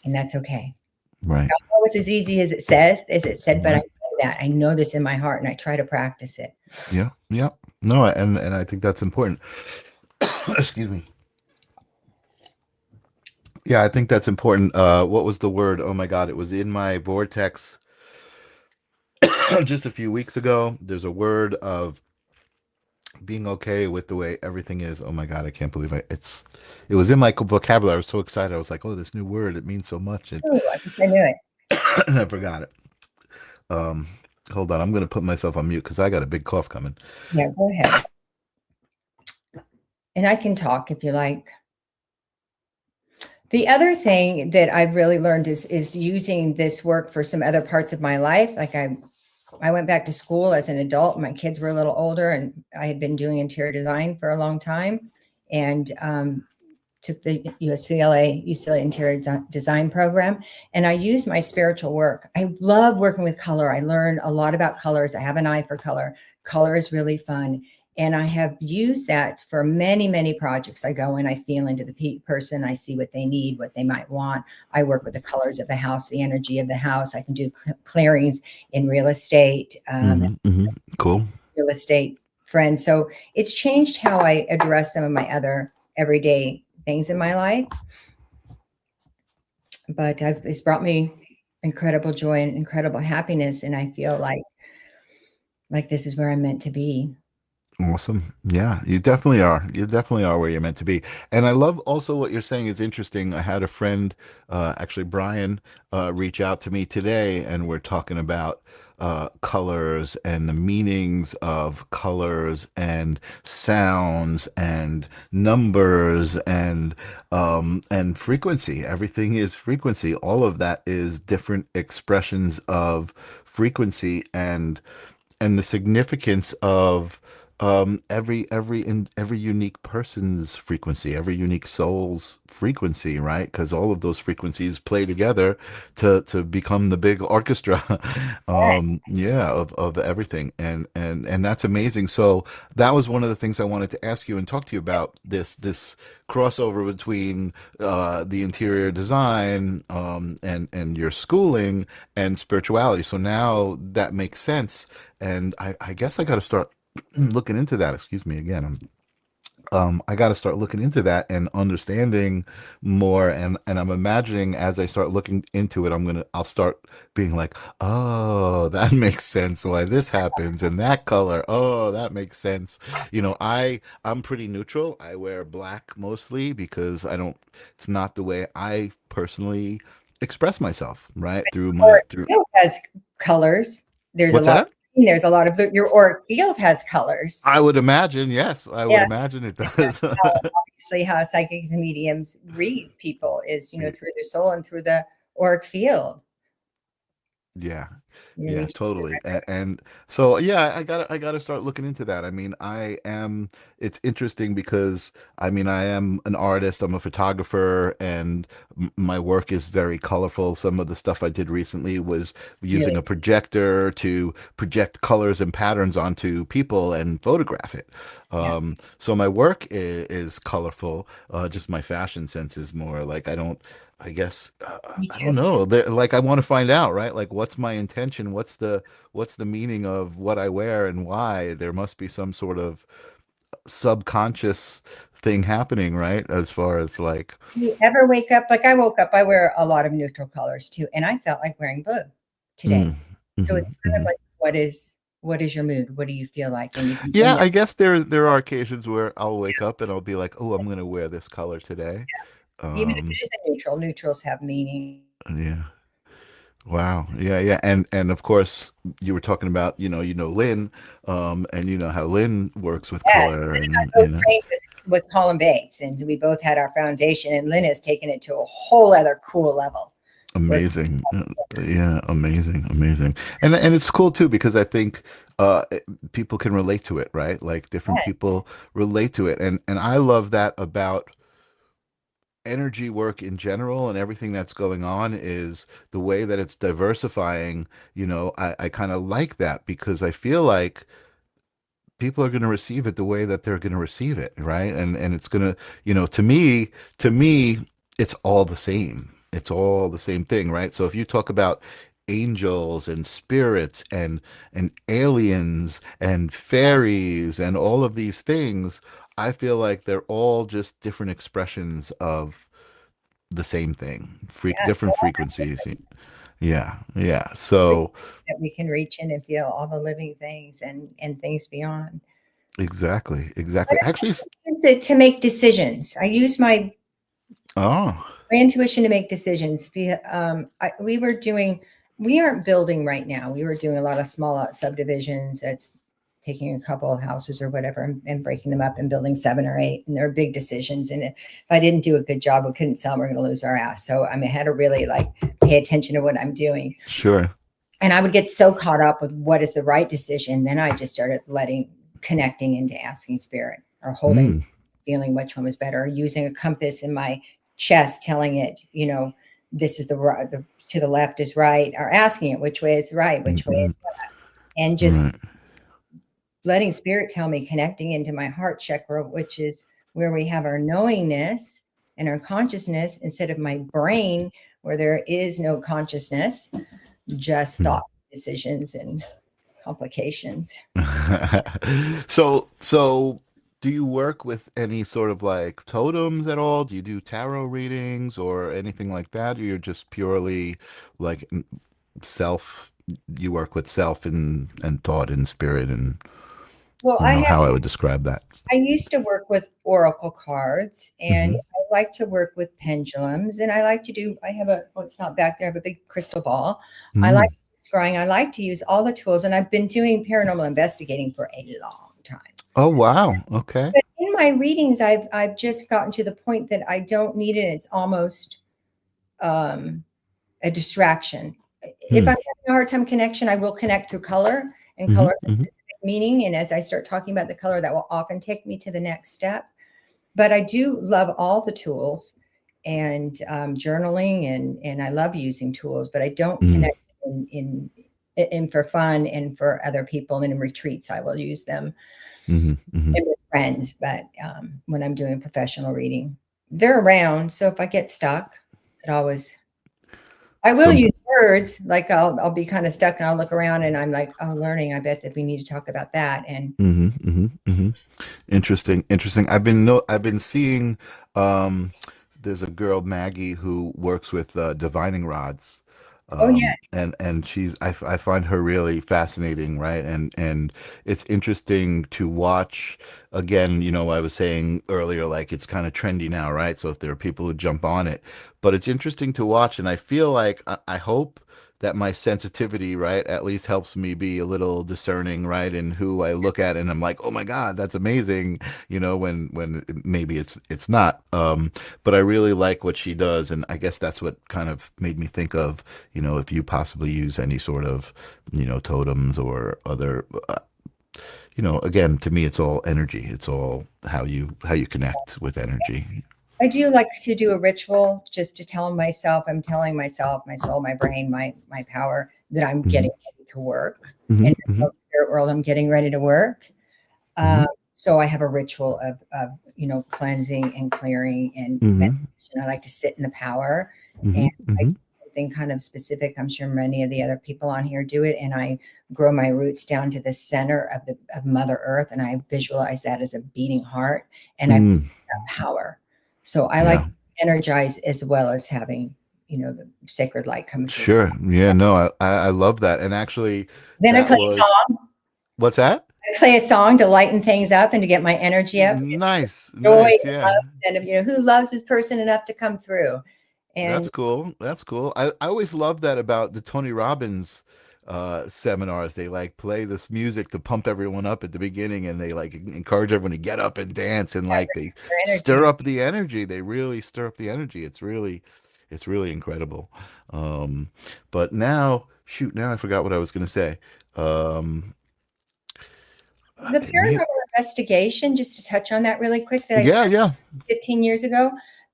that's okay. Right. Not always as easy as it said, but I know that. I know this in my heart and I try to practice it. Yeah. Yeah. No, and I think that's important. Excuse me. Yeah, I think that's important. What was the word? Oh my God, it was in my vortex just a few weeks ago. There's a word of being okay with the way everything is. Oh my God, I can't believe it was in my vocabulary. I was so excited. I was like, oh, this new word, it means so much. I think I knew it. And I forgot it. Hold on, I'm going to put myself on mute because I got a big cough coming. Yeah, go ahead. And I can talk if you like. The other thing that I've really learned is using this work for some other parts of my life. Like I went back to school as an adult. My kids were a little older and I had been doing interior design for a long time and took the UCLA interior design program. And I used my spiritual work. I love working with color. I learned a lot about colors. I have an eye for color. Color is really fun. And I have used that for many, many projects. I go in, I feel into the person, I see what they need, what they might want. I work with the colors of the house, the energy of the house. I can do clearings in real estate. Cool. Real estate friends. So it's changed how I address some of my other everyday things in my life. But it's brought me incredible joy and incredible happiness. And I feel like this is where I'm meant to be. Awesome. Yeah, you definitely are. You definitely are where you're meant to be. And I love also what you're saying is interesting. I had a friend, actually Brian, reach out to me today, and we're talking about colors and the meanings of colors and sounds and numbers and frequency. Everything is frequency. All of that is different expressions of frequency and the significance of every unique person's frequency, every unique soul's frequency, right? Because all of those frequencies play together to become the big orchestra, of everything, and that's amazing. So that was one of the things I wanted to ask you and talk to you about, this crossover between the interior design and your schooling and spirituality. So now that makes sense, and I guess I got to start looking into that. Excuse me again. I got to start looking into that and understanding more. And I'm imagining as I start looking into it, I'll start being like, oh, that makes sense why this happens, and that color. Oh, that makes sense. I'm pretty neutral. I wear black mostly because it's not the way I personally express myself, right? It has colors. What's that? There's a lot of your auric field has colors. I would imagine, yes. I would imagine it does. Obviously, how psychics and mediums read people is, through their soul and through the auric field. Yeah. Yeah, totally. And so, yeah, I gotta start looking into that. I mean, it's interesting because I am an artist, I'm a photographer, and my work is very colorful. Some of the stuff I did recently was using a projector to project colors and patterns onto people and photograph it. So my work is colorful. Just my fashion sense is more like, I guess I don't know. Like I want to find out, right? Like, what's my intention? What's the meaning of what I wear and why? There must be some sort of subconscious thing happening, right? As far as like, you ever wake up? Like I woke up, I wear a lot of neutral colors too, and I felt like wearing blue today. So it's kind of like, what is your mood? What do you feel like? And I guess there are occasions where I'll wake up and I'll be like, oh, I'm going to wear this color today. Even if it is a neutral, neutrals have meaning. Yeah. Wow. Yeah. And of course you were talking about, Lynn, and how Lynn works with color, and with Colin Bates, and we both had our foundation, and Lynn has taken it to a whole other cool level. Amazing. Yeah, amazing. And it's cool too because I think people can relate to it, right? Like different people relate to it. And I love that about energy work in general and everything that's going on is the way that it's diversifying. I kind of like that because I feel like people are going to receive it the way that they're going to receive it, right? And it's going to, to me, it's all the same. It's all the same thing, right? So if you talk about angels and spirits and aliens and fairies and all of these things, I feel like they're all just different expressions of the same thing, different frequencies. Yeah. So that we can reach in and feel all the living things and things beyond. exactly. Actually, I use it to make decisions. I use my oh, intuition to make decisions. We aren't building right now. We were doing a lot of small subdivisions. That's taking a couple of houses or whatever and breaking them up and building 7 or 8. And they're big decisions. And if I didn't do a good job, we couldn't sell them. We're going to lose our ass. So I had to really pay attention to what I'm doing. sure. And I would get so caught up with what is the right decision. Then I just started connecting into asking spirit or holding, feeling which one was better, or using a compass in my chest, telling it, this is to the left is right, or asking it which way is right, which way is left. And just letting spirit tell me, connecting into my heart chakra, which is where we have our knowingness and our consciousness, instead of my brain where there is no consciousness, just thought, decisions, and complications. So do you work with any sort of totems at all? Do you do tarot readings or anything like that? Or you're just purely self, you work with self and thought and spirit and how I would describe that. I used to work with oracle cards, and I like to work with pendulums, and I have it's not back there, I have a big crystal ball. I like scrying. I like to use all the tools, and I've been doing paranormal investigating for a long time. Oh, wow. Okay. But in my readings, I've just gotten to the point that I don't need it. It's almost a distraction. If I'm having a hard time connection, I will connect through color, and color has specific meaning. And as I start talking about the color, that will often take me to the next step. But I do love all the tools and journaling, and I love using tools, but I don't connect in for fun and for other people. And in retreats, I will use them and with friends. But when I'm doing professional reading, they're around. So if I get stuck, I will use words. I'll be kind of stuck and I'll look around and I'm like, oh, learning. I bet that we need to talk about that. And interesting. I've been seeing. There's a girl, Maggie, who works with divining rods. And I find her really fascinating, right? And it's interesting to watch. Again, I was saying earlier, it's kind of trendy now, right? So if there are people who jump on it, but it's interesting to watch. And I feel like I hope that my sensitivity, right, at least helps me be a little discerning, right, in who I look at, and I'm like, oh my God, that's amazing, when maybe it's not. But I really like what she does, and I guess that's what kind of made me think of, if you possibly use any sort of, totems or other. Again, to me, it's all energy. It's all how you connect with energy. I do like to do a ritual just to I'm telling myself, my soul, my brain, my power, that I'm getting ready to work. In the spirit world, I'm getting ready to work. So I have a ritual of cleansing and clearing and meditation. I like to sit in the power and I do something kind of specific. I'm sure many of the other people on here do it. And I grow my roots down to the center of Mother Earth. And I visualize that as a beating heart, and I feel that power. So I like to energize as well as having, the sacred light come through. Sure. Yeah, no, I love that. And actually, then I play a song. What's that? I play a song to lighten things up and to get my energy up. Nice. Joy, yeah. love, and who loves this person enough to come through. And That's cool. I always love that about the Tony Robbins seminars. They like play this music to pump everyone up at the beginning, and they like encourage everyone to get up and dance, and Yeah, like they their stir energy. up the energy. They really stir up the energy. It's really incredible. Um, but now, shoot, now I forgot what I was going to say. Um, The may, paranormal investigation, just to touch on that really quick, that I yeah, started yeah. 15 years ago,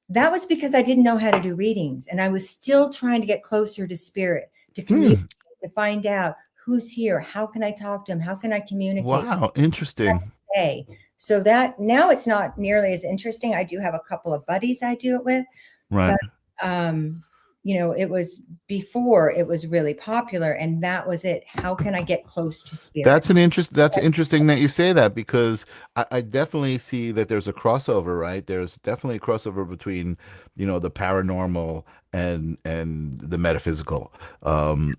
that was because I didn't know how to do readings. And I was still trying to get closer to spirit, to Hmm. communicate, to find out who's here. How can I talk to him? How can I communicate? Wow, interesting. Hey, so that now it's not nearly as interesting. I do have a couple of buddies I do it with, Right. but um, it was before it was really popular, and that was it. How can I get close to spirit? That's interesting that you say that, because I definitely see that there's a crossover, right? There's definitely a crossover between, the paranormal and the metaphysical. And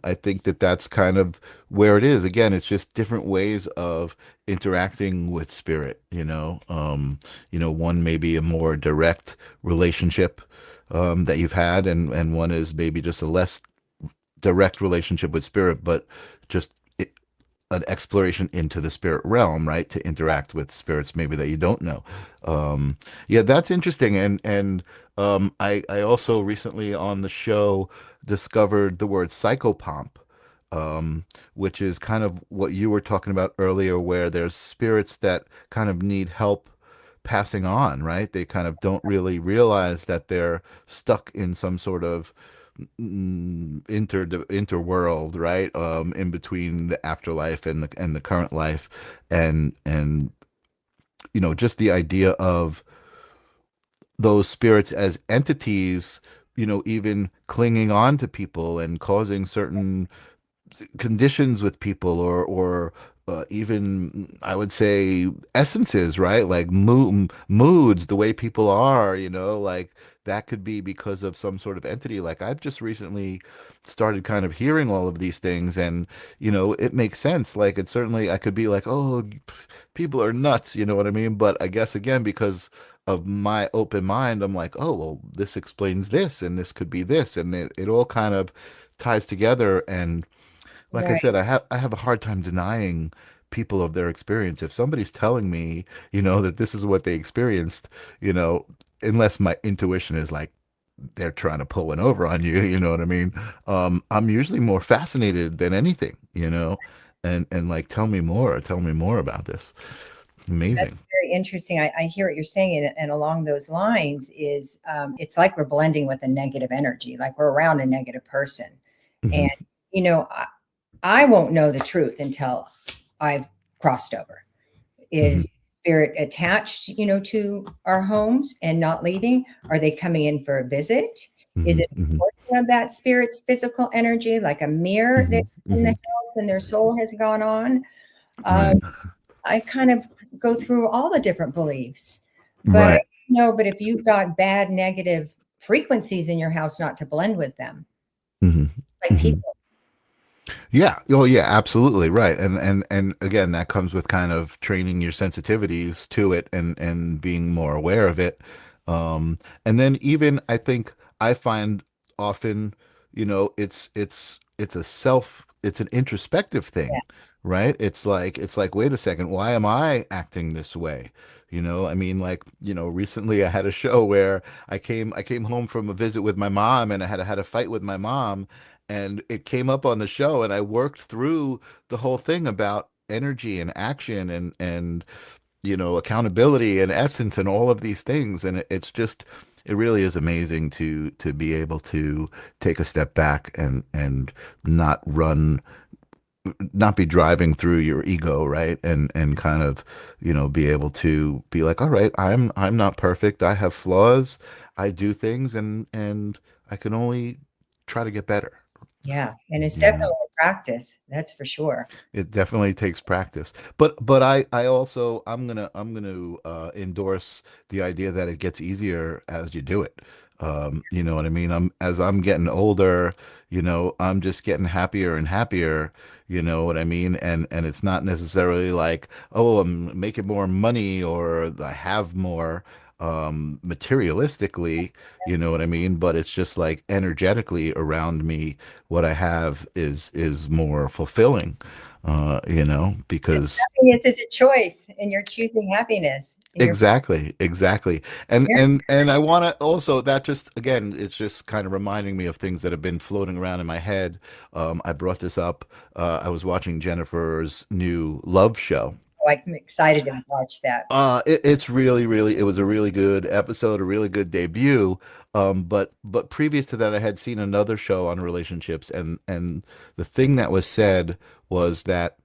I think that that's kind of where it is. Again, it's just different ways of interacting with spirit, one may be a more direct relationship that you've had, and one is maybe just a less direct relationship with spirit, but just an exploration into the spirit realm, right? To interact with spirits maybe that you don't know. Yeah, that's interesting. And I also recently on the show discovered the word psychopomp, which is kind of what you were talking about earlier, where there's spirits that kind of need help passing on, right? They kind of don't really realize that they're stuck in some sort of interworld, right? In between the afterlife and the current life, and just the idea of those spirits as entities, even clinging on to people and causing certain conditions with people, or even I would say essences, right? Like moods, the way people are, like that could be because of some sort of entity. Like I've just recently started kind of hearing all of these things, and it makes sense. Like it certainly, I could be like, oh, people are nuts, you know what I mean? But I guess again, because of my open mind, I'm like, oh, well, this explains this, and this could be this, and it all kind of ties together. And like I Right. said, I have a hard time denying people of their experience. If somebody's telling me, that this is what they experienced, you know, unless my intuition is like they're trying to pull one over on you, you know what I mean? I'm usually more fascinated than anything, and like tell me more about this. That's Amazing. very interesting. I hear what you're saying, and along those lines is it's like we're blending with a negative energy, like we're around a negative person, and Hmm. you know, I, I won't know the truth until I've crossed over. Hmm. Is spirit attached, to our homes and not leaving? Are they coming in for a visit? Is Hmm. it a Hmm. portion of that spirit's physical energy, like a mirror Hmm. that's in the Hmm. house and their soul has gone on? Right. I kind of go through all the different beliefs, but I Right. know, but if you've got bad negative frequencies in your house, not to blend with them, Hmm. like Hmm. people. Yeah. Oh, yeah, absolutely. Right. And again, that comes with kind of training your sensitivities to it, and being more aware of it. And then even I think I find often, it's an introspective Yeah, thing, right? It's like, wait a second, why am I acting this way? I mean, like, recently I had a show where I came home from a visit with my mom, and I had a fight with my mom, and it came up on the show, and I worked through the whole thing about energy and action, and accountability and essence and all of these things, and it really is amazing to be able to take a step back and not run not be driving through your ego, right? And kind of, be able to be like, all right, I'm not perfect. I have flaws. I do things, and I can only try to get better. yeah, and it's You definitely know, a practice, that's for sure. it definitely takes practice. But I also I'm gonna endorse the idea that it gets easier as you do it. You know what I mean? As I'm getting older, I'm just getting happier and happier, you know what I mean? And it's not necessarily like, oh, I'm making more money or I have more. materialistically, you know what I mean? But it's just like energetically around me, what I have is more fulfilling, you know, because Happiness is a choice, and you're choosing happiness. And you're, exactly. And you're and I want to also, that just again, it's just kind of reminding me of things that have been floating around in my head. I brought this up. I was watching Jennifer's new Love show. I'm excited to watch that. It's really, really, it was a really good episode, a really good debut. But previous to that, I had seen another show on relationships, and the thing that was said was that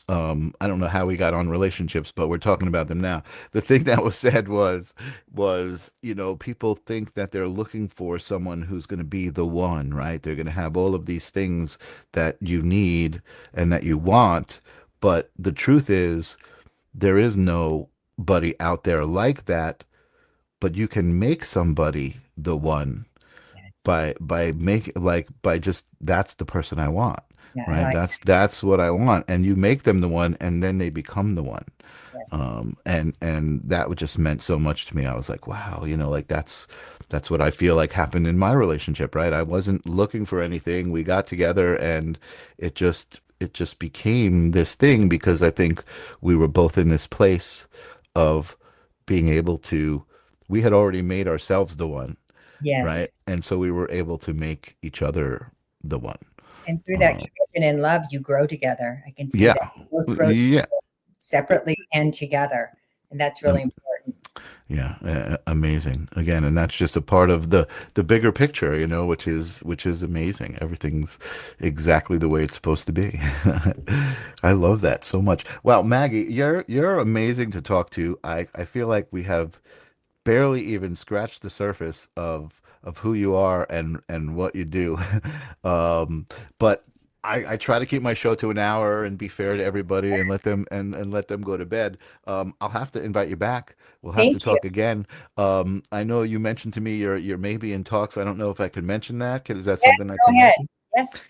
I don't know how we got on relationships, but we're talking about them now. The thing that was said was, you know, people think that they're looking for someone who's going to be the one, right? They're going to have all of these things that you need and that you want, but the truth is there is nobody out there like that, but you can make somebody the one Yes. by making, like, by just, that's the person I want, Yeah, I right? like That's what I want, and you make them the one, and then they become the one. yes. And that would just meant so much to me. I was like, wow, you know, like that's what I feel like happened in my relationship, right? I wasn't looking for anything. We got together, and it just became this thing because I think we were both in this place of being able to, we had already made ourselves the one, right? Yes. And so we were able to make each other the one. And through that Um, commitment and love, you grow together. I can see that yeah, you both grow yeah, separately and together. And that's really um, important. yeah, amazing. Again, and that's just a part of the bigger picture, you know, which is amazing. Everything's exactly the way it's supposed to be. I love that so much. Wow, Maggie, you're amazing to talk to. I feel like we have barely even scratched the surface of who you are and what you do. um, but I try to keep my show to an hour and be fair to everybody and let them and let them go to bed. I'll have to invite you back. We'll have to Thank you. talk again. I know you mentioned to me you're maybe in talks. I don't know if I could mention that. Is that Yes, something I go can ahead. mention?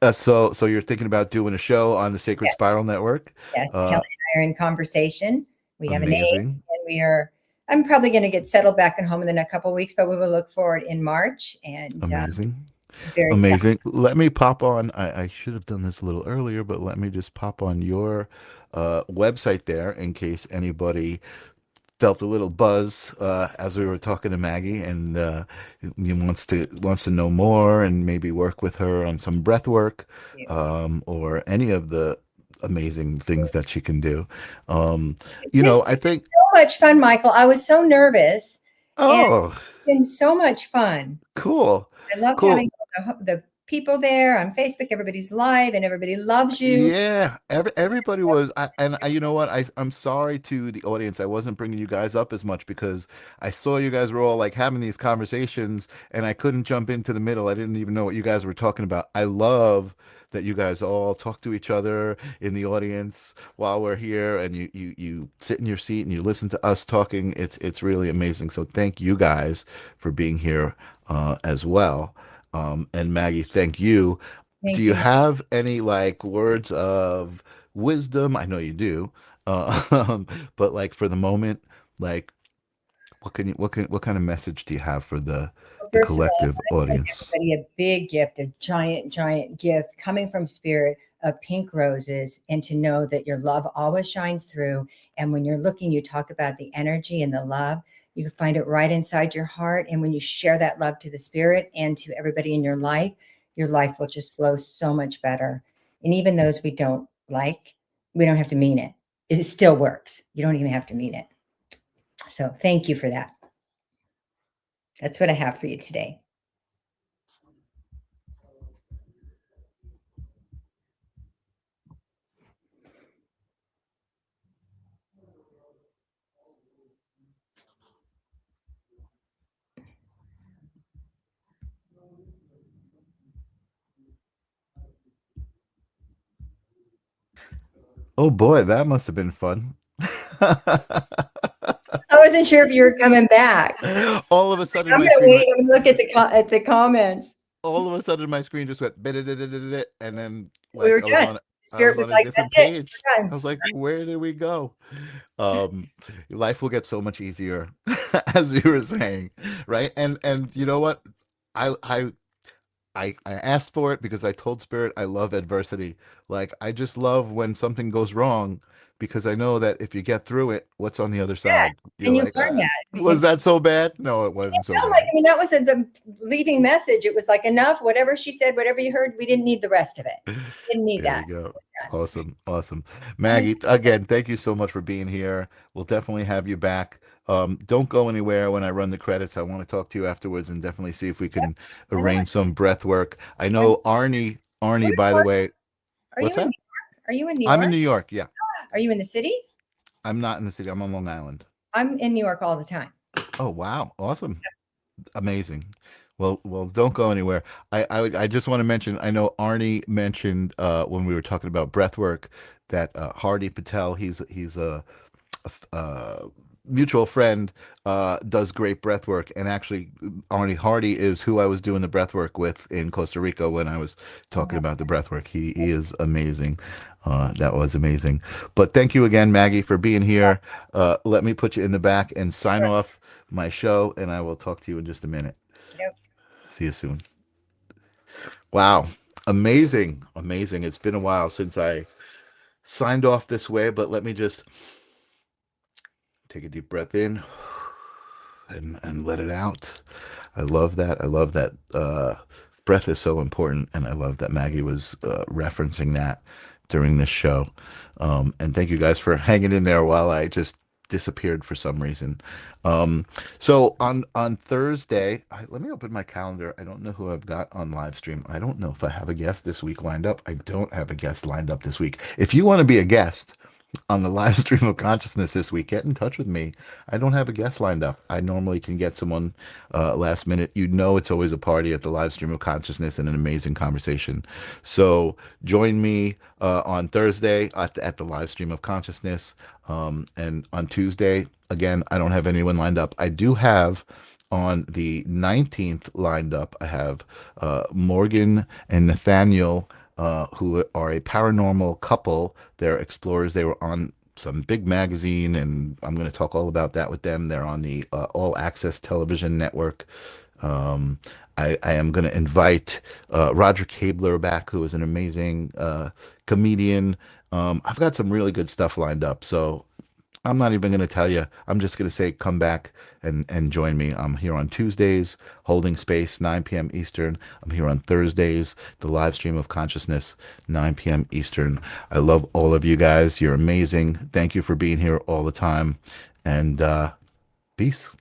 Yes. So you're thinking about doing a show on the Sacred Yes. Spiral Network? Yes. Kelly Uh, and I are in conversation. We have a name, amazing, and I'm probably going to get settled back at home in the next couple of weeks, but we will look forward in March, and amazing. very excited. Amazing. Let me pop on. I should have done this a little earlier, but let me just pop on your website there in case anybody felt a little buzz as we were talking to Maggie, and he wants to know more and maybe work with her on some breath work, or any of the amazing things that she can do. Um, This has I think. been so much fun, Michael. I was so nervous, and Oh, it's been so much fun. cool, I loved cool. having the people there on Facebook. Everybody's live, and everybody loves you. Yeah, everybody was, you know what? I'm sorry to the audience. I wasn't bringing you guys up as much because I saw you guys were all like having these conversations, and I couldn't jump into the middle. I didn't even know what you guys were talking about. I love that you guys all talk to each other in the audience while we're here, and you sit in your seat and you listen to us talking. It's really amazing. So thank you guys for being here as well. And Maggie, thank you. Do Thank you you. have any like words of wisdom? I know you do. Uh, but like for the moment, like what kind of message do you have for Well, the first of all, collective I send audience? everybody a big gift, a giant, giant gift coming from spirit of pink roses, and to know that your love always shines through. And when you're looking, you talk about the energy and the love. You can find it right inside your heart. And when you share that love to the spirit and to everybody in your life will just flow so much better. And even those we don't like, we don't have to mean it. It still works. You don't even have to mean it. So thank you for that. That's what I have for you today. Oh boy, that must have been fun. I wasn't sure if you were coming back. All of a sudden, I'm my gonna screen wait went. and look at the comments. All of a sudden, my screen just went, and then We like were I was done. on. I was Spirit was on a like, different that's it. page. We're I done. was like, where did we go? Life will get so much easier, as you were saying, right? And you know what? I I I asked for it because I told Spirit I love adversity. Like I just love when something goes wrong because I know that if you get through it, what's on the other side? You're And you like, learn that. was that so bad? No, it wasn't so Like, bad. I mean, that was the leading message. It was like enough. Whatever she said, whatever you heard, we didn't need the rest of it. Didn't need There that. you go. Awesome. Awesome. Maggie, again, thank you so much for being here. We'll definitely have you back. Don't go anywhere when I run the credits. I want to talk to you afterwards and definitely see if we can I know. arrange some breath work. I I'm- know Arnie, Where's by the Mark? way, Are you what's in New that? York? Are you in New I'm in York? New York. Yeah. Are you in the city? I'm not in the city. I'm on Long Island. I'm in New York all the time. Oh, wow. Awesome. Amazing. Well, don't go anywhere. I just want to mention. I know Arnie mentioned when we were talking about breath work that Hardy Patel. He's a mutual friend. Does great breath work, and actually, Arnie Hardy is who I was doing the breath work with in Costa Rica when I was talking about the breath work. He is amazing. That was amazing. But thank you again, Maggie, for being here. Let me put you in the back and sign off my show, and I will talk to you in just a minute. Yep. See you soon. Wow. Amazing. Amazing. It's been a while since I signed off this way, but let me just take a deep breath in and let it out. I love that. I love that. Breath is so important, and I love that Maggie was referencing that during this show. And thank you guys for hanging in there while I just disappeared for some reason. So on Thursday, let me open my calendar. I don't know who I've got on live stream. I don't know if I have a guest this week lined up. I don't have a guest lined up this week. If you want to be a guest on the live stream of consciousness this week, get in touch with me. I don't have a guest lined up. I normally can get someone last minute. You know, it's always a party at the live stream of consciousness and an amazing conversation. So join me on Thursday at the live stream of consciousness. And on Tuesday, again, I don't have anyone lined up. I do have on the 19th lined up, I have Morgan and Nathaniel, who are a paranormal couple. They're explorers. They were on some big magazine, and I'm going to talk all about that with them. They're on the All Access Television Network. I am going to invite Roger Kabler back, who is an amazing comedian. I've got some really good stuff lined up. So I'm not even going to tell you. I'm just going to say, come back and join me. I'm here on Tuesdays, holding space, 9 p.m. Eastern. I'm here on Thursdays, the live stream of consciousness, 9 p.m. Eastern. I love all of you guys. You're amazing. Thank you for being here all the time. And peace.